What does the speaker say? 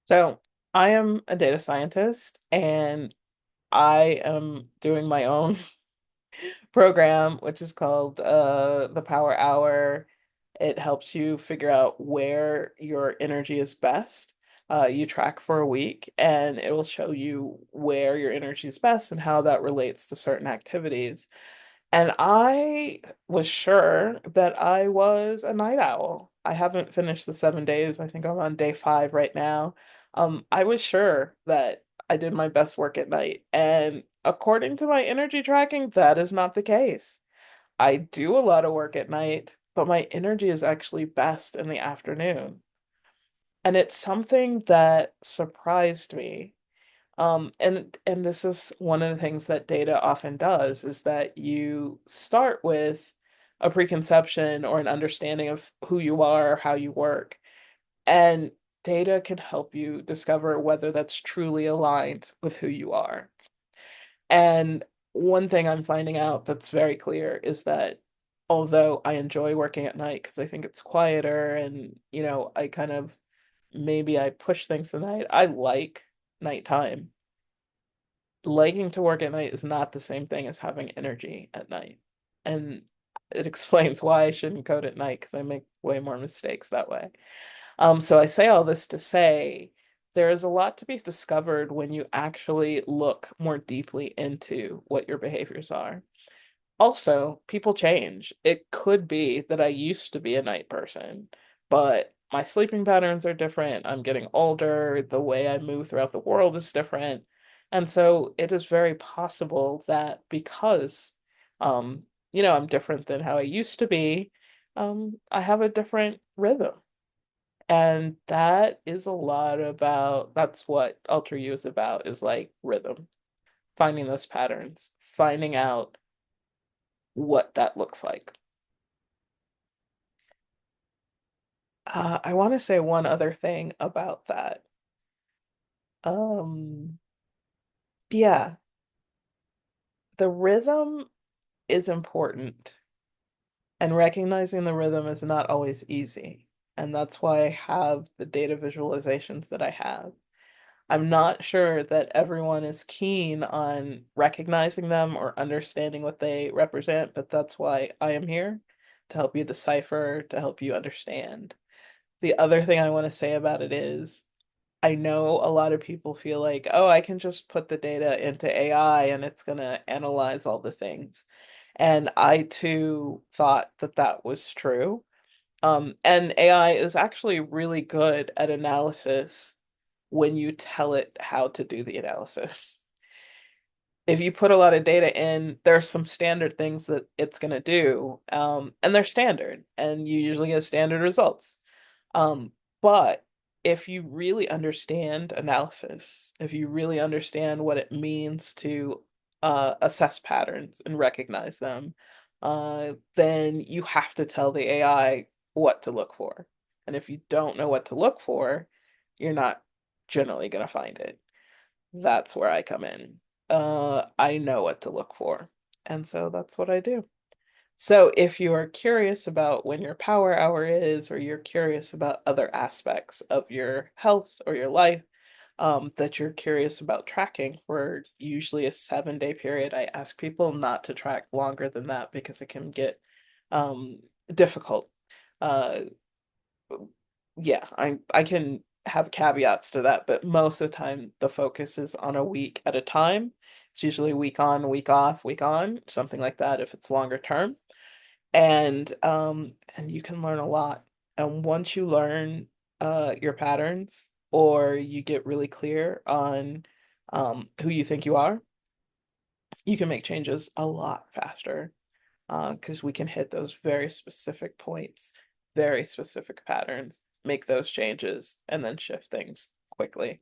So I am a data scientist and I am doing my own program, which is called the Power Hour. It helps you figure out where your energy is best. You track for a week and it will show you where your energy is best and how that relates to certain activities. And I was sure that I was a night owl. I haven't finished the 7 days. I think I'm on day 5 right now. I was sure that I did my best work at night. And according to my energy tracking, that is not the case. I do a lot of work at night, but my energy is actually best in the afternoon. And it's something that surprised me. And this is one of the things that data often does is that you start with a preconception or an understanding of who you are, or how you work, and data can help you discover whether that's truly aligned with who you are. And one thing I'm finding out that's very clear is that although I enjoy working at night because I think it's quieter and, I kind of maybe I push things to night, I like nighttime. Liking to work at night is not the same thing as having energy at night. And it explains why I shouldn't code at night because I make way more mistakes that way. So I say all this to say there is a lot to be discovered when you actually look more deeply into what your behaviors are. Also, people change. It could be that I used to be a night person, but my sleeping patterns are different. I'm getting older. The way I move throughout the world is different. And so it is very possible that because, I'm different than how I used to be, I have a different rhythm. And that is a lot about, that's what Ultra U is about, is like rhythm, finding those patterns, finding out what that looks like. I want to say one other thing about that. Um, yeah, the rhythm is important, and recognizing the rhythm is not always easy. And that's why I have the data visualizations that I have. I'm not sure that everyone is keen on recognizing them or understanding what they represent, but that's why I am here to help you decipher, to help you understand. The other thing I want to say about it is I know a lot of people feel like, oh, I can just put the data into AI and it's going to analyze all the things. And I too thought that that was true. And AI is actually really good at analysis when you tell it how to do the analysis. If you put a lot of data in, there's some standard things that it's going to do, and they're standard, and you usually get standard results. Um, but if you really understand analysis, if you really understand what it means to assess patterns and recognize them, then you have to tell the AI what to look for. And if you don't know what to look for, you're not generally going to find it. That's where I come in. I know what to look for. And so that's what I do. So if you are curious about when your power hour is, or you're curious about other aspects of your health or your life, that you're curious about tracking for usually a 7 day period, I ask people not to track longer than that because it can get um, difficult. Uh, yeah, I can have caveats to that, but most of the time the focus is on a week at a time. It's usually week on, week off, week on, something like that if it's longer term. And you can learn a lot. And once you learn your patterns or you get really clear on who you think you are, you can make changes a lot faster because we can hit those very specific points, very specific patterns, make those changes, and then shift things quickly.